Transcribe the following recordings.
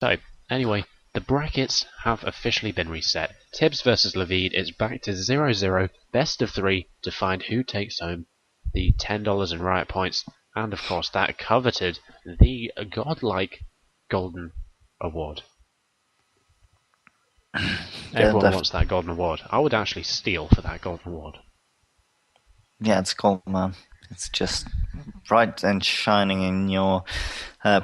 So, anyway, the brackets have officially been reset. Tibs versus Livide is back to 0-0, best of 3 to find who takes home the $10 in Riot Points, and of course that coveted, the godlike Golden Award. Everyone wants that Golden Award. I would actually steal for that Golden Award. Yeah, it's gold, man. It's just bright and shining in your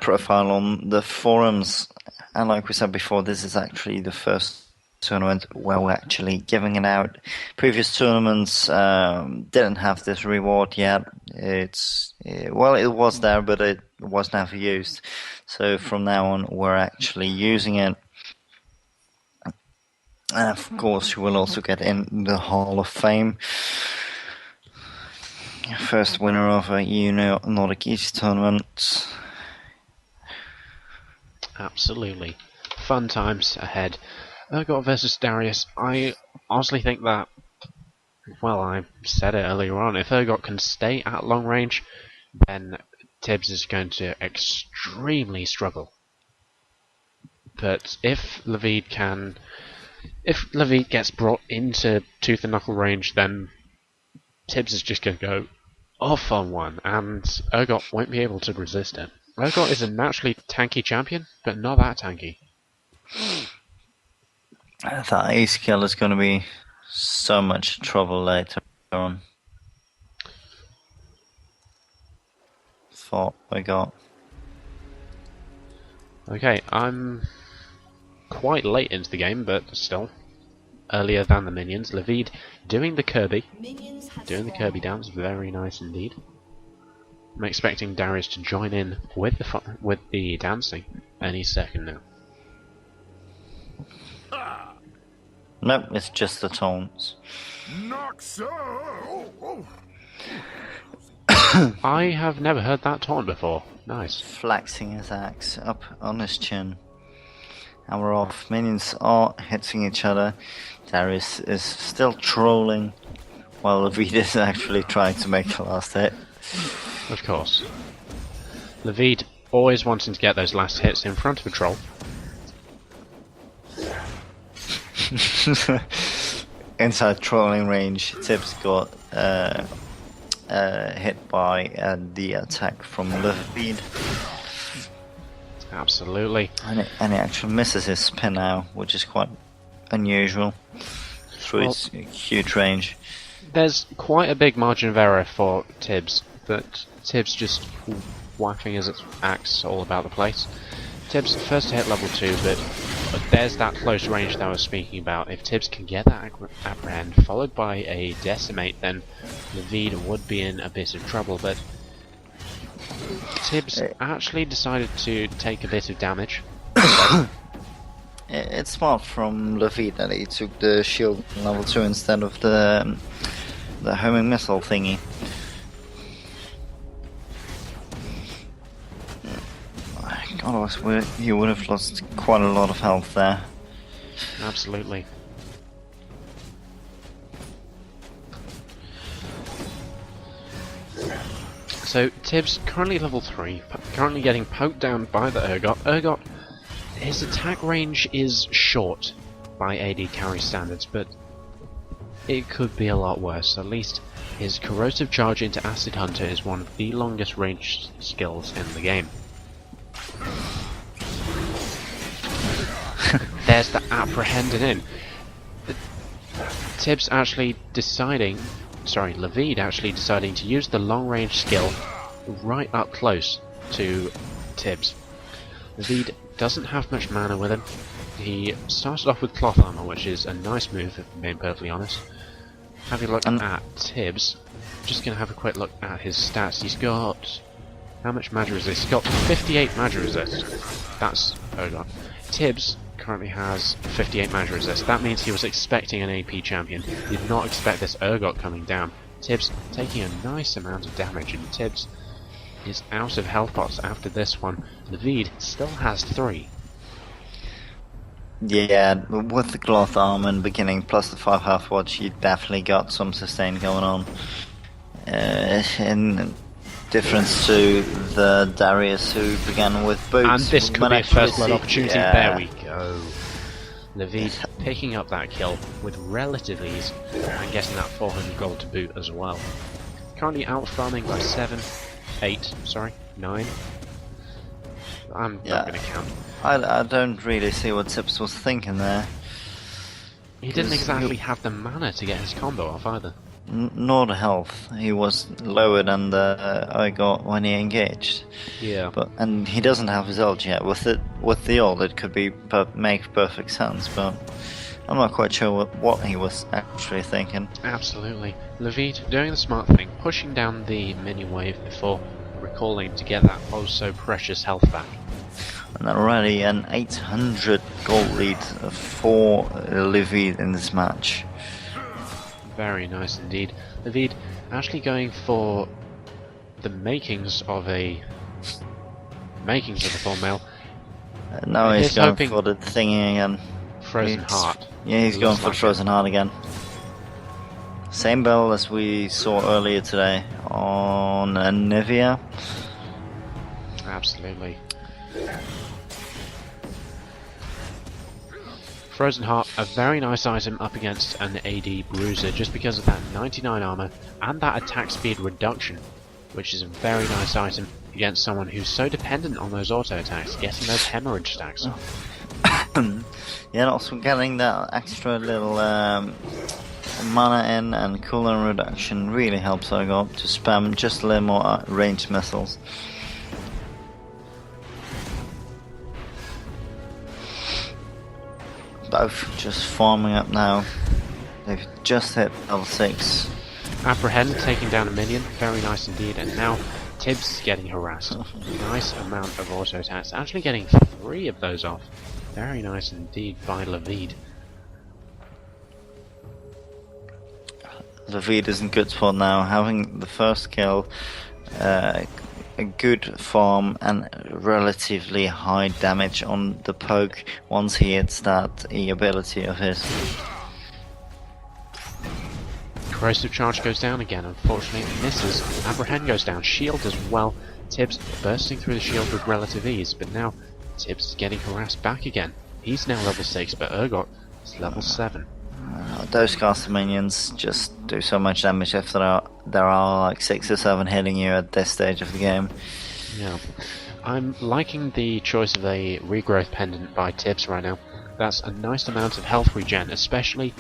profile on the forums. And like we said before, this is actually the first tournament where we're actually giving it out. Previous tournaments didn't have this reward yet. It was there, but it was never used. So from now on, we're actually using it. And of course, you will also get in the Hall of Fame. First winner of a Nordic East tournament. Absolutely. Fun times ahead. Urgot versus Darius. I honestly think that, well, I said it earlier on, if Urgot can stay at long range, then Tibs is going to extremely struggle. But if Livide gets brought into tooth and knuckle range, then Tibs is just going to go off on one, and Urgot won't be able to resist it. Urgot is a naturally tanky champion, but not that tanky. That A skill is going to be so much trouble later on. Thought we got. Okay, I'm quite late into the game, but still earlier than the minions. Livide doing the Kirby dance, very nice indeed. I'm expecting Darius to join in with the dancing any second now. Nope, it's just the taunts. Not so. I have never heard that taunt before. Nice. Flexing his axe up on his chin. And we're off. Minions are hitting each other. Darius is still trolling, while Livide is actually trying to make the last hit. Of course. Livide always wanting to get those last hits in front of a troll. Inside trolling range, Tibs got hit by the attack from Livide. Absolutely. And he actually misses his spin now, which is quite unusual through its huge range. There's quite a big margin of error for Tibs, but Tibs just whacking his axe all about the place. Tibs first to hit level 2, but there's that close range that I was speaking about. If Tibs can get that apprehend followed by a decimate, then Livide would be in a bit of trouble, but Tibs actually decided to take a bit of damage. It's smart from Livide that he took the shield level 2 instead of the homing missile thingy. Otherwise, he would have lost quite a lot of health there. Absolutely. So, Tibs, currently level 3, currently getting poked down by the Urgot. Urgot, his attack range is short by AD carry standards, but it could be a lot worse. At least his corrosive charge into Acid Hunter is one of the longest ranged skills in the game. There's the apprehending in. Tibs actually deciding, Livide actually deciding to use the long range skill right up close to Tibs. Livide doesn't have much mana with him. He started off with cloth armor, which is a nice move if I'm being perfectly honest. Having a look at Tibs, just gonna have a quick look at his stats. He's got, how much magic resist? He's got 58 magic resist. That's Urgot. Tibs currently has 58 magic resist. That means he was expecting an AP champion. He did not expect this Urgot coming down. Tibs taking a nice amount of damage, and Tibs is out of health pots after this one. Livide still has 3. Yeah, with the cloth armor in the beginning, plus the 5 health watch, you definitely got some sustain going on. And difference to the Darius who began with boots. And this could Might be a actually first blood see- opportunity. yeah. There we go. Livide picking up that kill with relative ease and getting that 400 gold to boot as well. Currently out farming by 9. I'm not going to count. I don't really see what Tibs was thinking there. He didn't exactly have the mana to get his combo off either. Nor the health. He was lower than I got when he engaged. Yeah. And he doesn't have his ult yet. With the ult, it could be make perfect sense. But I'm not quite sure what he was actually thinking. Absolutely. Livide doing the smart thing, pushing down the mini wave before recalling to get that oh so precious health back. And already an 800 gold lead for Livide in this match. Very nice indeed. Livide actually going for the makings of the full mail. Now he's He's going hoping- for the thingy again. Frozen Heart. Yeah, he's going Looks for like Frozen Heart again. Same build as we saw earlier today on Nivea. Absolutely. Frozen Heart, a very nice item up against an AD Bruiser just because of that 99 armor and that attack speed reduction, which is a very nice item against someone who's so dependent on those auto attacks, getting those hemorrhage stacks up. Yeah, and also getting that extra little mana in and cooldown reduction really helps I got to spam just a little more ranged missiles. Both just farming up now. They've just hit level 6. Apprehend taking down a minion, very nice indeed, and now Tibs getting harassed. Nice amount of auto attacks, actually getting 3 of those off. Very nice indeed by Livide. Livide is in good spot now, having the first kill, a good farm and relatively high damage on the poke once he hits that E ability of his. Corrosive Charge goes down again, unfortunately it misses. Apprehend goes down, shield as well. Tibs bursting through the shield with relative ease, but now Tibs is getting harassed back again. He's now level 6, but Urgot is level 7. Those caster minions just do so much damage if there are like 6 or 7 hitting you at this stage of the game. Yeah. I'm liking the choice of a regrowth pendant by Tibs right now. That's a nice amount of health regen, especially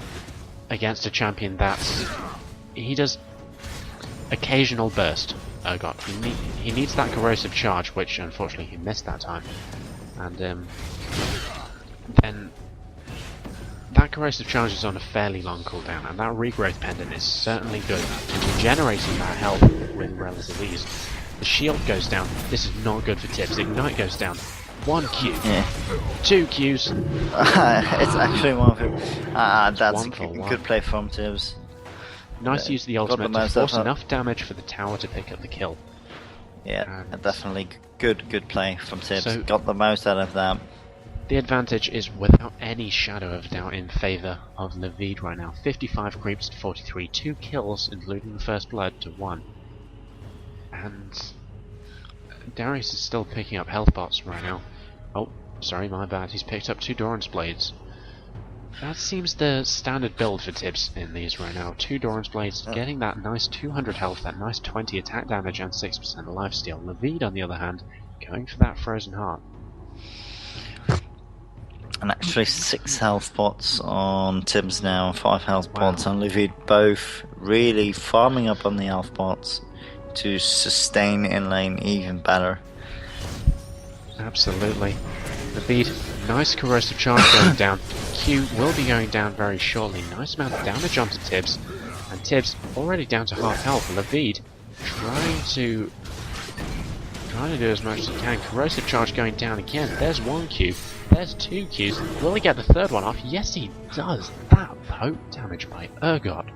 against a champion he does occasional burst. Urgot. He needs that corrosive charge, which unfortunately he missed that time. And then that corrosive charge is on a fairly long cooldown, and that regrowth pendant is certainly good in regenerating that health with relative ease. The shield goes down. This is not good for Tibs. Ignite goes down. 1 Q. Yeah. 2 Qs. It's actually one of them. That's one a for one. good play from Tibs. Nice to use the Got the ultimate to most force out. enough damage for the tower to pick up the kill. Yeah, And definitely good play from Tibs. So- Got the most out of that. The advantage is without any shadow of doubt in favour of Livide right now. 55 creeps to 43, 2 kills including the first blood to 1. And Darius is still picking up health bots right now. Oh, sorry, my bad. He's picked up 2 Doran's Blades. That seems the standard build for Tibs in these right now. 2 Doran's Blades, getting that nice 200 health, that nice 20 attack damage and 6% lifesteal. Livide, on the other hand, going for that Frozen Heart. And actually 6 health pots on Tibs now, 5 health pots on Livide, both really farming up on the health pots to sustain in lane even better. Absolutely. Livide, nice corrosive charge going down. Q will be going down very shortly. Nice amount of damage onto Tibs. And Tibs already down to half health. Livide trying to do as much as he can. Corrosive charge going down again. There's 1 Q. There's 2 Qs. Will he get the third one off? Yes, he does. That poke damage by Urgot.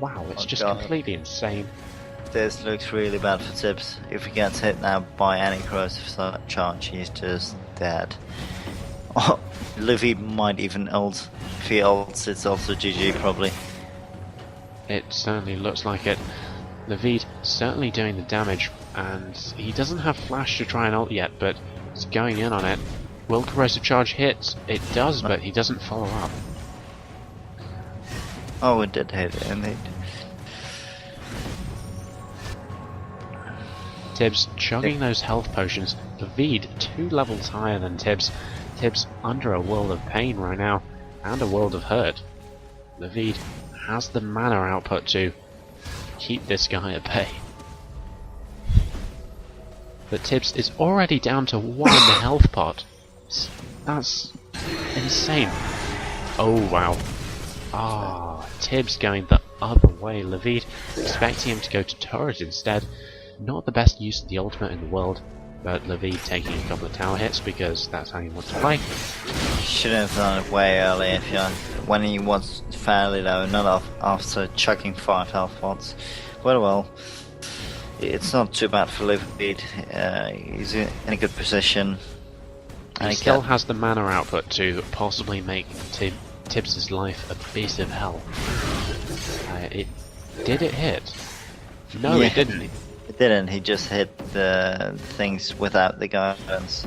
Wow, it's just completely insane. This looks really bad for Tibs. If he gets hit now by any corrosive charge, he's just dead. Oh, Livide might even ult. If he ults, it's also GG probably. It certainly looks like it. Livide certainly doing the damage. and he doesn't have flash to try and ult yet, but he's going in on it. Will corrosive charge hit? It does, but he doesn't follow up. Oh, it did hit, indeed. Tibs chugging those health potions. Livide 2 levels higher than Tibs. Tibs under a world of pain right now, and a world of hurt. Livide has the mana output to keep this guy at bay. But Tibs is already down to 1 health pot. That's insane. Oh wow. Tibs going the other way. Livide expecting him to go to turret instead. Not the best use of the ultimate in the world, but Livide taking a couple of tower hits because that's how he wants to play. Should have done it way earlier when he was fairly low, not after chucking 5 health pots. Well, it's not too bad for Livide. He's in a good position. And he still has the mana output to possibly make Tibs' life a bit of hell. Did it hit? No, it didn't. It didn't. He just hit the things without the guidance.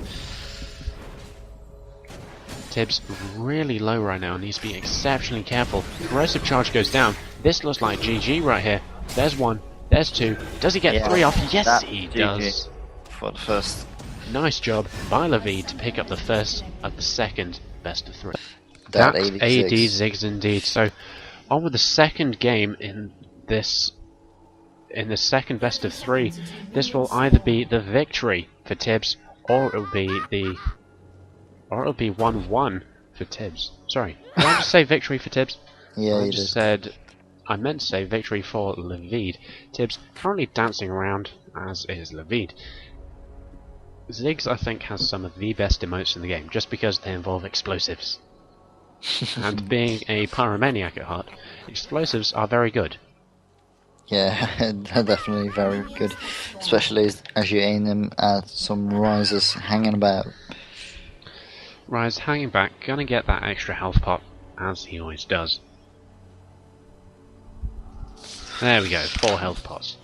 Tibs really low right now, needs to be exceptionally careful. Corrosive charge goes down. This looks like GG right here. There's 1, there's 2. Does he get 3 off? Yes, he does. For the first. Nice job by Livide to pick up the first of the second best of 3. That That's 86. AD Ziggs indeed. So on with the second game in this second best of 3. This will either be the victory for Tibs, or it'll be 1-1 for Tibs. Sorry, did I just say victory for Tibs? Yeah, you did. I meant to say victory for Livide. Tibs currently dancing around, as is Livide. Ziggs, I think, has some of the best emotes in the game, just because they involve explosives. And being a pyromaniac at heart, explosives are very good. Yeah, they're definitely very good, especially as you aim them at some risers hanging about. Rise hanging back, gonna get that extra health pot, as he always does. There we go, 4 health pots.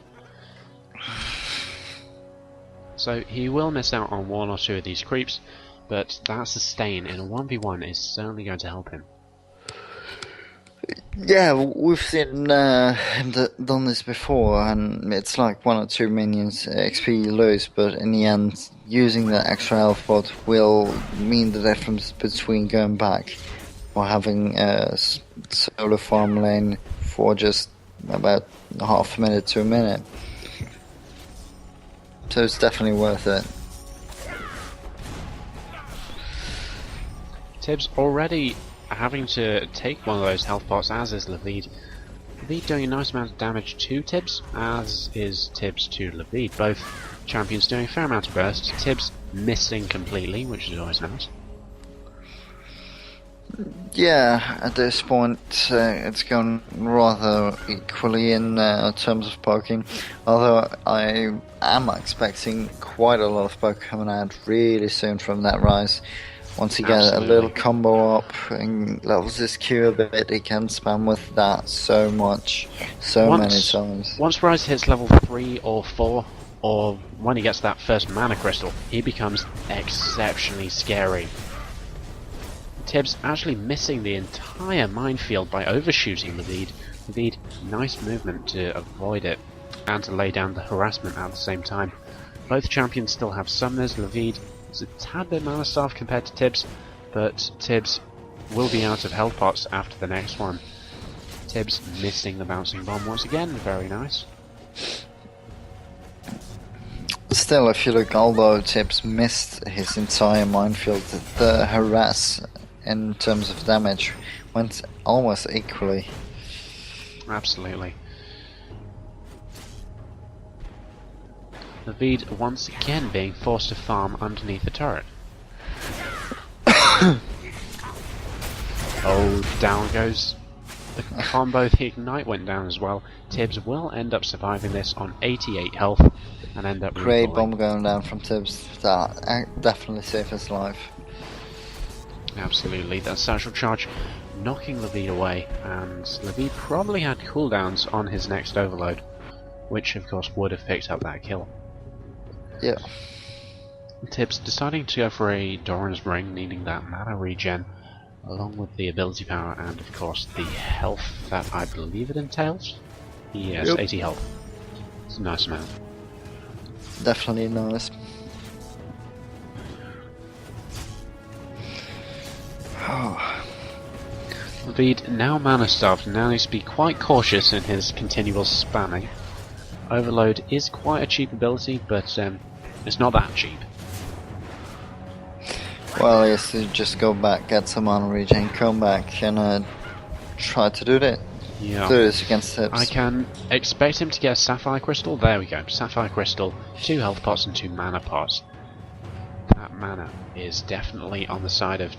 So he will miss out on 1 or 2 of these creeps, but that sustain in a 1v1 is certainly going to help him. Yeah, we've seen him done this before, and it's like 1 or 2 minions XP you lose, but in the end, using the extra health pot will mean the difference between going back or having a solo farm lane for just about half a minute to a minute. So it's definitely worth it. Tibs already having to take 1 of those health pots, as is Livide. Livide doing a nice amount of damage to Tibs, as is Tibs to Livide. Both champions doing a fair amount of burst. Tibs missing completely, which is always nice. Yeah, at this point it's going rather equally in terms of poking, although I am expecting quite a lot of poke coming out really soon from that rise. Once he gets a little combo up and levels his Q a bit, he can spam with that so much, many times. Once Rise hits level 3 or 4, or when he gets that first mana crystal, he becomes exceptionally scary. Tibs actually missing the entire minefield by overshooting Livide. Livide, nice movement to avoid it, and to lay down the harassment at the same time. Both champions still have summoners. Livide is a tad bit mana starved compared to Tibs, but Tibs will be out of health pots after the next one. Tibs missing the bouncing bomb once again, very nice. Still, if you look, although Tibs missed his entire minefield, the harass in terms of damage went almost equally. Absolutely. Livide once again being forced to farm underneath the turret. Oh, down goes the combo. The ignite went down as well. Tibs will end up surviving this on 88 health and end up Great recalling. bomb going down from Tibs. That definitely saved his life. Absolutely, that satchel charge knocking Livide away, and Livide probably had cooldowns on his next overload, which of course would have picked up that kill. Yeah. Tibs deciding to go for a Doran's Ring, needing that mana regen, along with the ability power and of course the health that I believe it entails. Yes, Yep. 80 health. It's a nice amount. Definitely nice. Livide, now mana starved, now needs to be quite cautious in his continual spamming. Overload is quite a cheap ability, but it's not that cheap. Well, he has to just go back, get some mana regen, come back, and try to do that. Yeah. Do this against Tibs. I can expect him to get a Sapphire Crystal. There we go. Sapphire Crystal, 2 health pots and 2 mana pots. That mana is definitely on the side of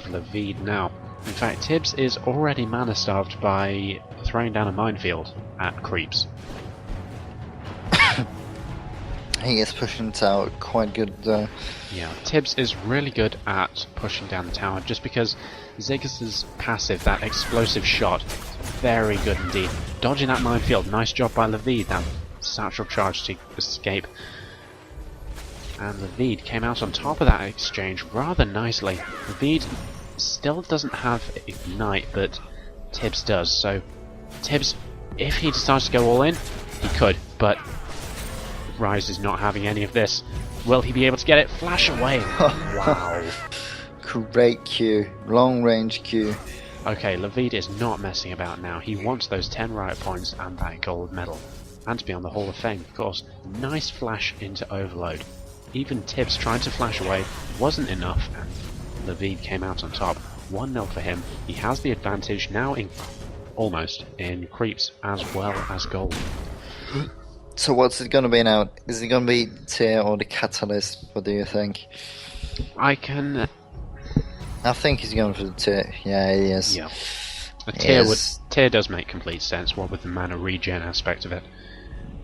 Livide now. In fact, Tibs is already mana starved by throwing down a minefield at creeps. He is pushing it out quite good though. Yeah, Tibs is really good at pushing down the tower just because Ziggus' passive, that explosive shot, very good indeed. Dodging that minefield, nice job by Livide, that satchel charge to escape. And Livide came out on top of that exchange rather nicely. Livide still doesn't have Ignite, but Tibs does, so Tibs, if he decides to go all in, he could, but Rise is not having any of this. Will he be able to get it? Flash away! Wow. Great Q, long range Q. Okay, Livide is not messing about now. He wants those 10 riot points and that gold medal. And to be on the Hall of Fame, of course. Nice flash into Overload. Even Tibs trying to flash away wasn't enough, and Livide came out on top. 1-0 for him. He has the advantage now in almost in creeps as well as gold. So what's it going to be now? Is it going to be Tear or the Catalyst? What do you think? I can... I think he's going for the Tear. Yeah, he is. Yeah. A Yes. Tear does make complete sense, what with the mana regen aspect of it.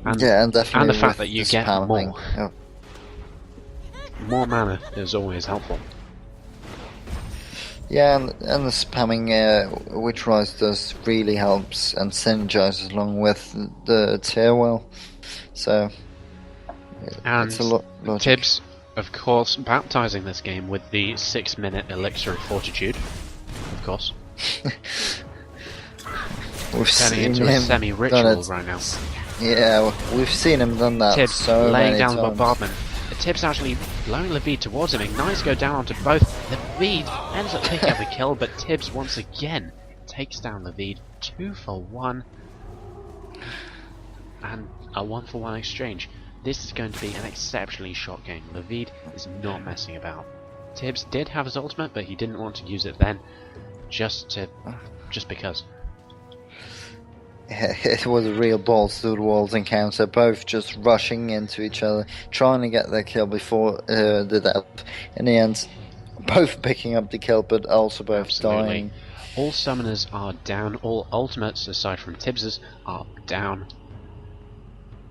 And, Yeah, and definitely and the fact with that you the get spam more. thing. Oh. More mana is always helpful. Yeah, and the spamming, which Rise does, really helps and synergizes along with the Tear well. So, And it's a lot logic. Tibs, of course, baptizing this game with the 6-minute Elixir of Fortitude. Of course. We've Turning seen into a him semi-ritual done it. right now. Yeah, we've seen him done that Tibs so laying many down the times. bombardment. Tibs actually blowing Livide towards him. Ignites go down onto both. Livide ends up picking up a kill, but Tibs once again takes down Livide. 2 for 1. And a 1 for 1 exchange. This is going to be an exceptionally short game. Livide is not messing about. Tibs did have his ultimate, but he didn't want to use it then. Just because. It was a real balls to the walls encounter, both just rushing into each other, trying to get their kill before the death. In the end, both picking up the kill, but also both Absolutely. dying. All summoners are down, all ultimates, aside from Tibs's, are down.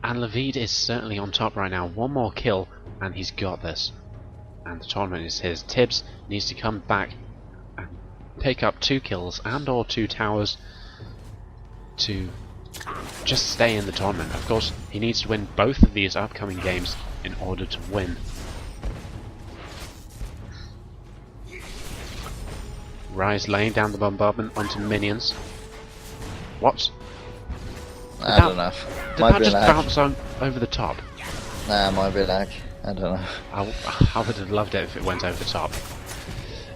And Livide is certainly on top right now. One more kill, and he's got this. And the tournament is his. Tibs needs to come back and pick up 2 kills and or 2 towers to just stay in the tournament. Of course, he needs to win both of these upcoming games in order to win. Rise laying down the bombardment onto minions. What? I don't know. Did Might that be just lag. bounce over the top? Nah, might be lag. I don't know. I would have loved it if it went over the top.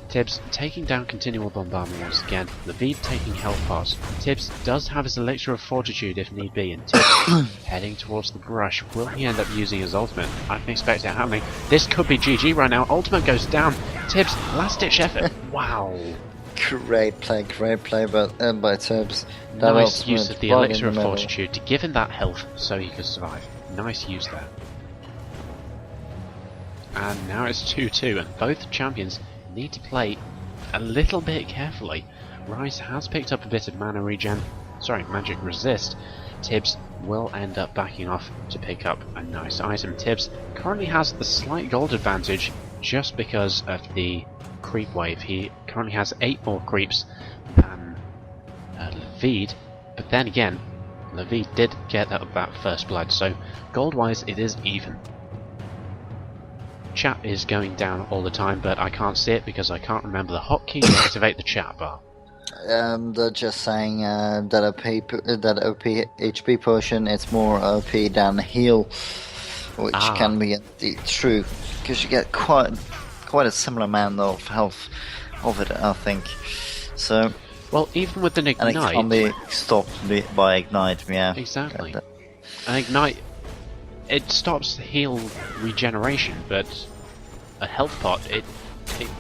Tibs taking down continual bombardment once again. Livide taking health pots. Tibs does have his Elixir of Fortitude if need be, and Tibs heading towards the brush. Will he end up using his ultimate? I can expect it happening. This could be GG right now. Ultimate goes down. Tibs, last ditch effort. Wow. Great play by Tibs. That Nice ultimate use of the right in Elixir of middle. Fortitude to give him that health so he could survive. Nice use there. And now it's 2-2, and both champions need to play a little bit carefully. Rise has picked up a bit of mana regen, magic resist. Tibs will end up backing off to pick up a nice item. Tibs currently has the slight gold advantage just because of the creep wave. He currently has 8 more creeps than Livide, but then again, Livide did get that first blood, so gold wise it is even. Chat is going down all the time, but I can't see it because I can't remember the hotkey to activate the chat bar. They're just saying that OP HP potion it's more OP than heal, which can be indeed true because you get quite a similar amount of health of it, I think. So, well, even with an ignite, and it can be stopped by ignite. Yeah, exactly. An ignite, it stops heal regeneration, but a health pot it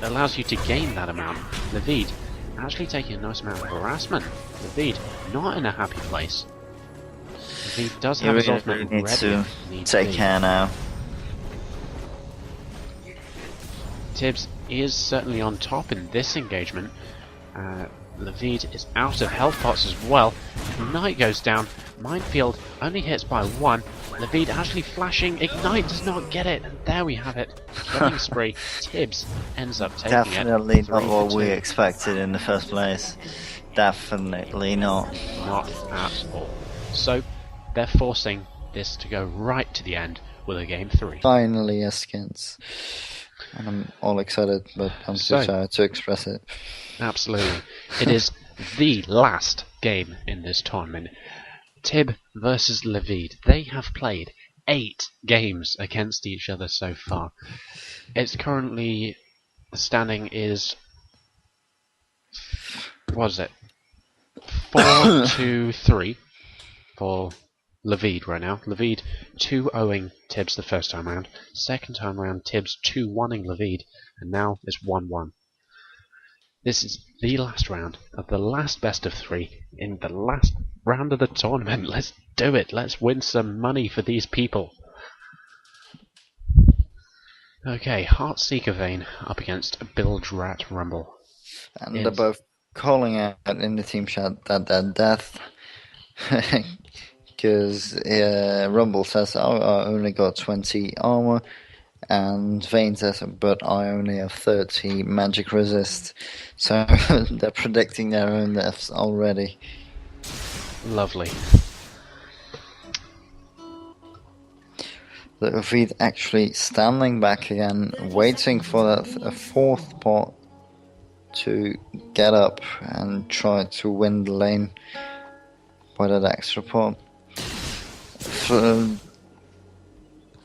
allows you to gain that amount. Livide actually taking a nice amount of harassment. Livide not in a happy place. Livide does have his ultimate needs to ready. take care now. Tibs is certainly on top in this engagement. Livide is out of health pots as well. Ignite goes down. Minefield only hits by 1. Livide actually flashing. Ignite does not get it. And there we have it. Killing spree. Tibs ends up taking Definitely it. not what we expected in the first place. Definitely not. Not at all. So they're forcing this to go right to the end with a game 3. Finally, a skins. And I'm all excited, but I'm too tired to express it. Absolutely. It is the last game in this tournament. Tib versus Livide. They have played 8 games against each other so far. It's currently, the standing is, what is it? 4-2-3 for Livide right now. Livide 2-0ing Tibs the first time round. Second time round, Tibs 2-1ing Livide, and now it's 1-1. This is the last round of the last best of 3 in the last round of the tournament. Let's do it. Let's win some money for these people. Okay, Heartseeker Vane up against Bilge Rat Rumble. And they're both calling out in the team chat that they're death. Because Rumble says, oh, I only got 20 armor. And Vane says, but I only have 30 magic resist. So they're predicting their own deaths already. Lovely. Livide actually standing back again, waiting for that fourth pot to get up and try to win the lane by that extra pot.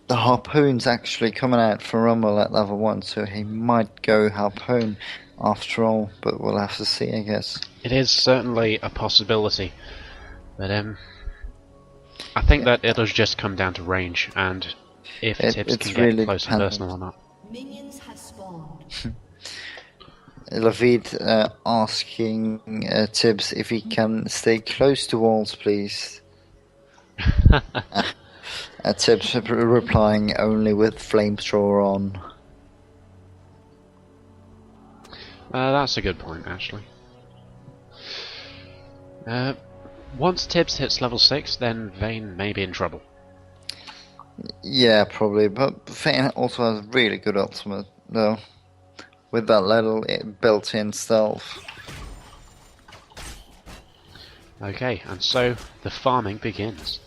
The Harpoon's actually coming out for Rumble at level 1, so he might go Harpoon after all, but we'll have to see, I guess. It is certainly a possibility, but I think that it'll just come down to range, and if Tibs can really get close and personal or not. Minions have spawned. Livide asking Tibs if he can stay close to walls, please. Tibs replying only with flamethrower on. That's a good point, actually. Once Tibs hits level 6, then Vane may be in trouble. Yeah, probably, but Vane also has really good ultimate, though. With that little built-in stealth. Okay, and so the farming begins.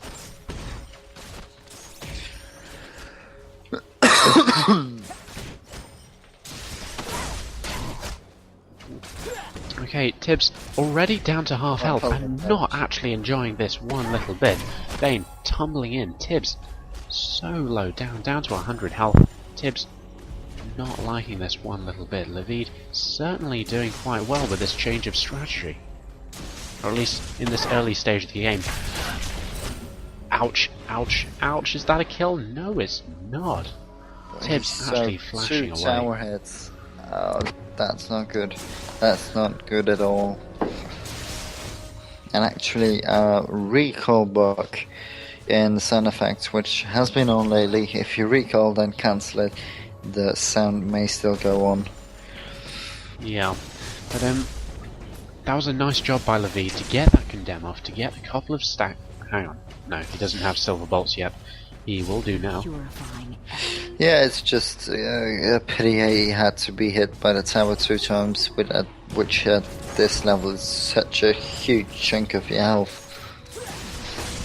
Okay, Tibs already down to half health and not actually enjoying this one little bit. Vane tumbling in. Tibs so low down to 100 health. Tibs not liking this one little bit. Livide certainly doing quite well with this change of strategy. Or at least in this early stage of the game. Ouch, ouch, ouch. Is that a kill? No, it's not. Tibs actually flashing away. 2 tower hits. Oh, that's not good. That's not good at all. And actually, recall bug in the sound effects, which has been on lately. If you recall, then cancel it. The sound may still go on. Yeah, but that was a nice job by Livide to get that condemn off, to get a couple of stack. Hang on, no, he doesn't have silver bolts yet. He will do now. Yeah, it's just a pity he had to be hit by the tower 2 times, which at this level is such a huge chunk of your health.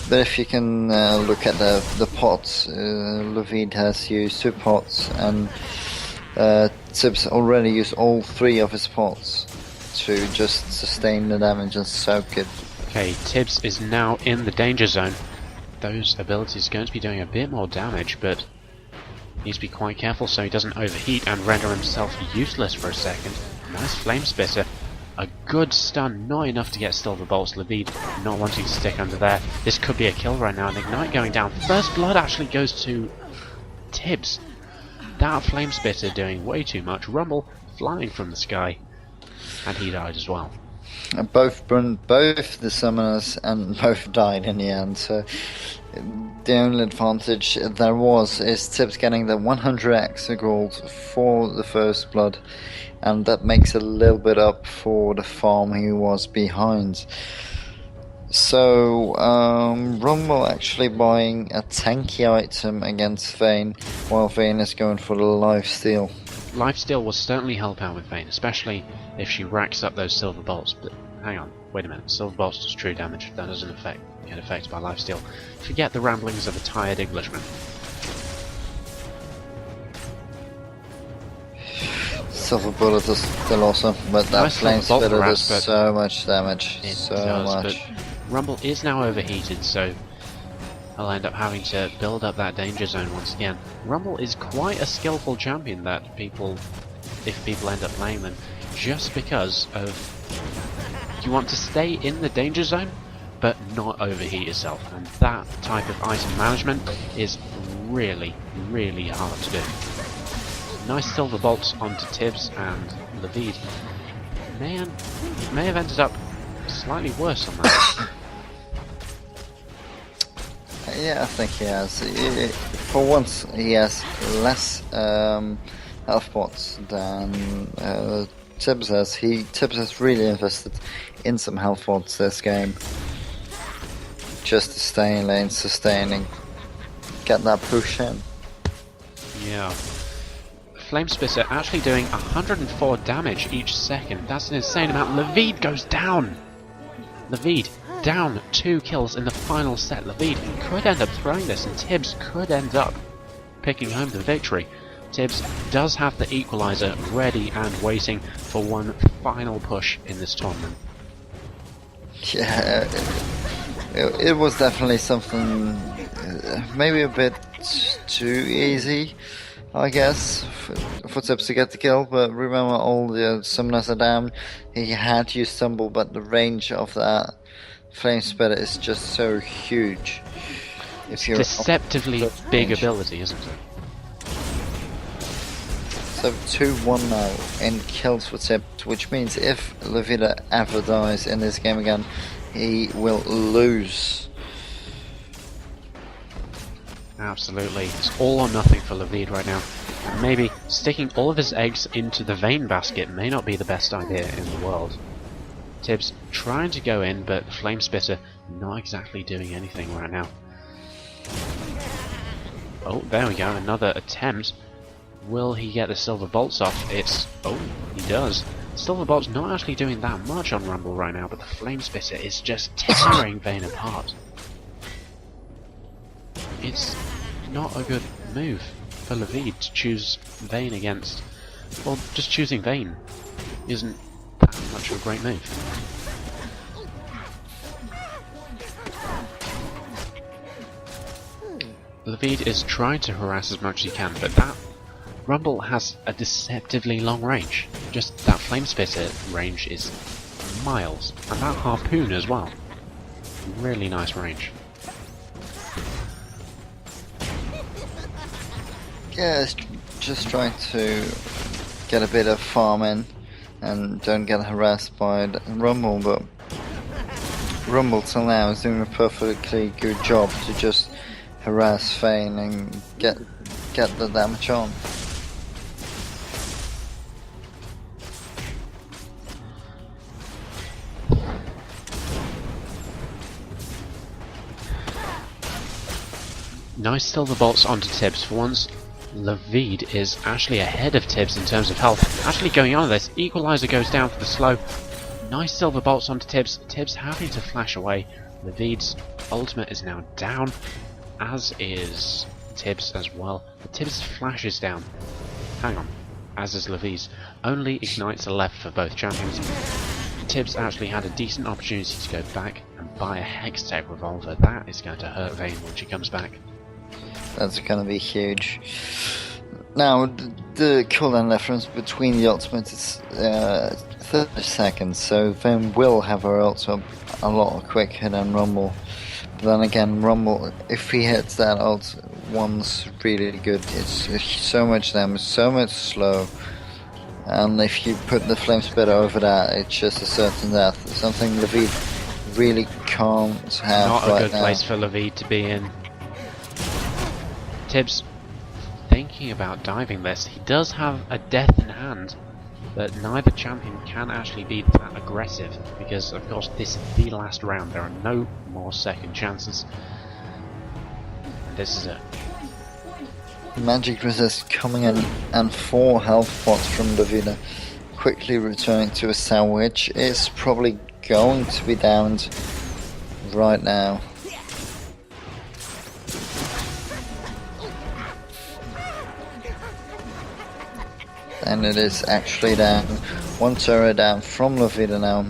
But if you can look at the pots, Livide has used 2 pots, and Tibs already used all 3 of his pots to just sustain the damage and soak it. Okay, Tibs is now in the danger zone. Those abilities are going to be doing a bit more damage, but needs to be quite careful so he doesn't overheat and render himself useless for a second. Nice Flame Spitter. A good stun, not enough to get Silver Bolts. Livide not wanting to stick under there. This could be a kill right now, and Ignite going down. First Blood actually goes to Tibs. That Flame Spitter doing way too much. Rumble flying from the sky. And he died as well. Both burned both the summoners and both died in the end, so the only advantage there was is Tibs getting the 100x gold for the first blood, and that makes a little bit up for the farm he was behind. So Rumble actually buying a tanky item against Vayne, while Vayne is going for the lifesteal. Lifesteal will certainly help out with Vayne, especially if she racks up those Silver Bolts. But hang on, wait a minute. Silver Bolts does true damage. That doesn't get affected by Lifesteal. Forget the ramblings of a tired Englishman. Silver Bullet is still awesome, but that Nice Flame Silver Bolt Spitter does harass, but so much damage. It So does, much. but Rumble is now overheated, so I'll end up having to build up that danger zone once again. Rumble is quite a skillful champion that if people end up playing them, just because of you want to stay in the danger zone but not overheat yourself, and that type of item management is really, really hard to do. Nice Silver Bolts onto Tibs and Livide. May have ended up slightly worse on that. Yeah, I think he has. For once, he has less health pots than Tibs has. Tibs has really invested in some health pots this game, just to stay in lane, sustaining, get that push in. Yeah. Flame Spitter actually doing 104 damage each second. That's an insane amount. Livide goes down! Livide down 2 kills in the final set. Livide could end up throwing this, and Tibs could end up picking home the victory. Tibs does have the equalizer ready and waiting for one final push in this tournament. Yeah, it was definitely something, maybe a bit too easy, I guess, for Tibs to get the kill, but remember all the summoners are down. He had used Stumble, but the range of that Flame Spitter is just so huge. If you're Deceptively big ability, isn't it? So 2-1 now in kills for Tibs, which means if Livide ever dies in this game again, he will lose. Absolutely. It's all or nothing for Livide right now. And maybe sticking all of his eggs into the Vayne basket may not be the best idea in the world. Tibs trying to go in, but Flame Spitter not exactly doing anything right now. Oh, there we go, another attempt. Will he get the Silver Bolts off? Oh, he does. Silver Bolt's not actually doing that much on Rumble right now, but the Flame Spitter is just tearing Vayne apart. It's not a good move for Livide to choose Vayne against... Well, just choosing Vayne isn't that much of a great move. Livide is trying to harass as much as he can, but that Rumble has a deceptively long range. Just that Flame Spitter range is miles, and that Harpoon as well. Really nice range. Yeah, it's just trying to get a bit of farm in and don't get harassed by the Rumble, but Rumble till now is doing a perfectly good job to just harass Vayne and get the damage on. Nice Silver Bolts onto Tibs. For once, Livide is actually ahead of Tibs in terms of health. Actually going on this, Equalizer goes down for the slow. Nice Silver Bolts onto Tibs. Tibs having to flash away. Livide's ultimate is now down, as is Tibs as well. But Tibs flashes down. Hang on. As is Livide's. Only ignites a left for both champions. Tibs actually had a decent opportunity to go back and buy a Hextech revolver. That is going to hurt Vayne when she comes back. That's going to be huge. Now, the cooldown difference between the ultimates is 30 seconds, so Vayne will have her ult up a lot quicker than Rumble. But then again, Rumble, if he hits that ult once really good, it's so much damage, so much slow. And if you put the flame spitter over that, it's just a certain death. Something Livide really can't have Not right a good now. place for Livide to be in. Tibs thinking about diving this. He does have a death in hand, but neither champion can actually be that aggressive because, of course, this is the last round. There are no more second chances. And this is it. Magic resist coming in and 4 health pots from Livide. Quickly returning to a sandwich is probably going to be downed right now. And it is actually down. 1 turret down from Livide now.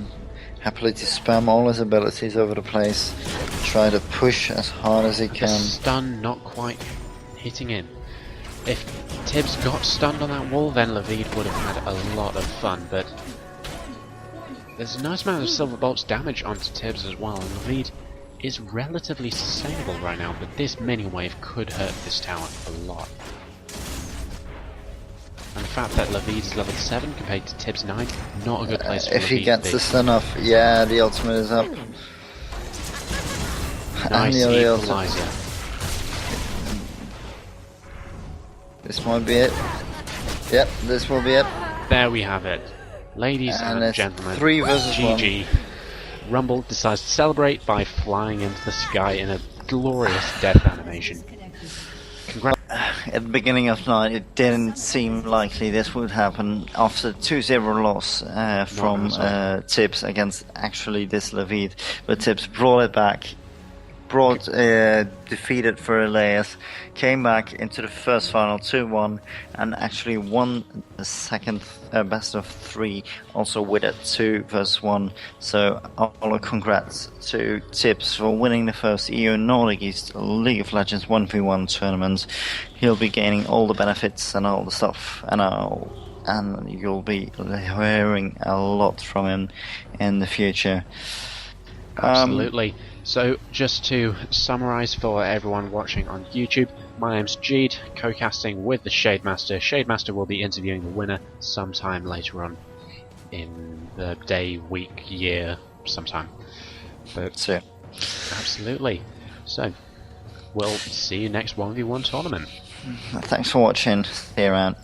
Happily to spam all his abilities over the place. Try to push as hard as he The can. stun not quite hitting in. If Tibs got stunned on that wall, then Livide would have had a lot of fun, but there's a nice amount of Silver Bolt's damage onto Tibs as well, and Livide is relatively sustainable right now, but this mini wave could hurt this tower a lot. And the fact that Livide is level 7 compared to Tibs 9, not a good place for If he Livide gets to the be. stun off, yeah, the ultimate is up. Nice And the other equalizer. This might be it. Yep, this will be it. There we have it. Ladies And and it's gentlemen, 3 versus 1. GG. Rumble decides to celebrate by flying into the sky in a glorious death animation. Congrats. At the beginning of the night, it didn't seem likely this would happen after 2-0 loss from Tibs against actually this Livide. But Tibs brought it back, defeated for Elias, came back into the first final 2-1, and actually won the second best of 3, also with it 2 versus 1. So all congrats to Tibs for winning the first EU Nordic East League of Legends 1v1 tournament. He'll be gaining all the benefits and all the stuff, and you'll be hearing a lot from him in the future. Absolutely. So, just to summarise for everyone watching on YouTube, my name's Jeade, co-casting with the Shademaster. Shademaster will be interviewing the winner sometime later on in the day, week, year, sometime. But So, absolutely. So, we'll see you next 1v1 tournament. thanks for watching. See you around.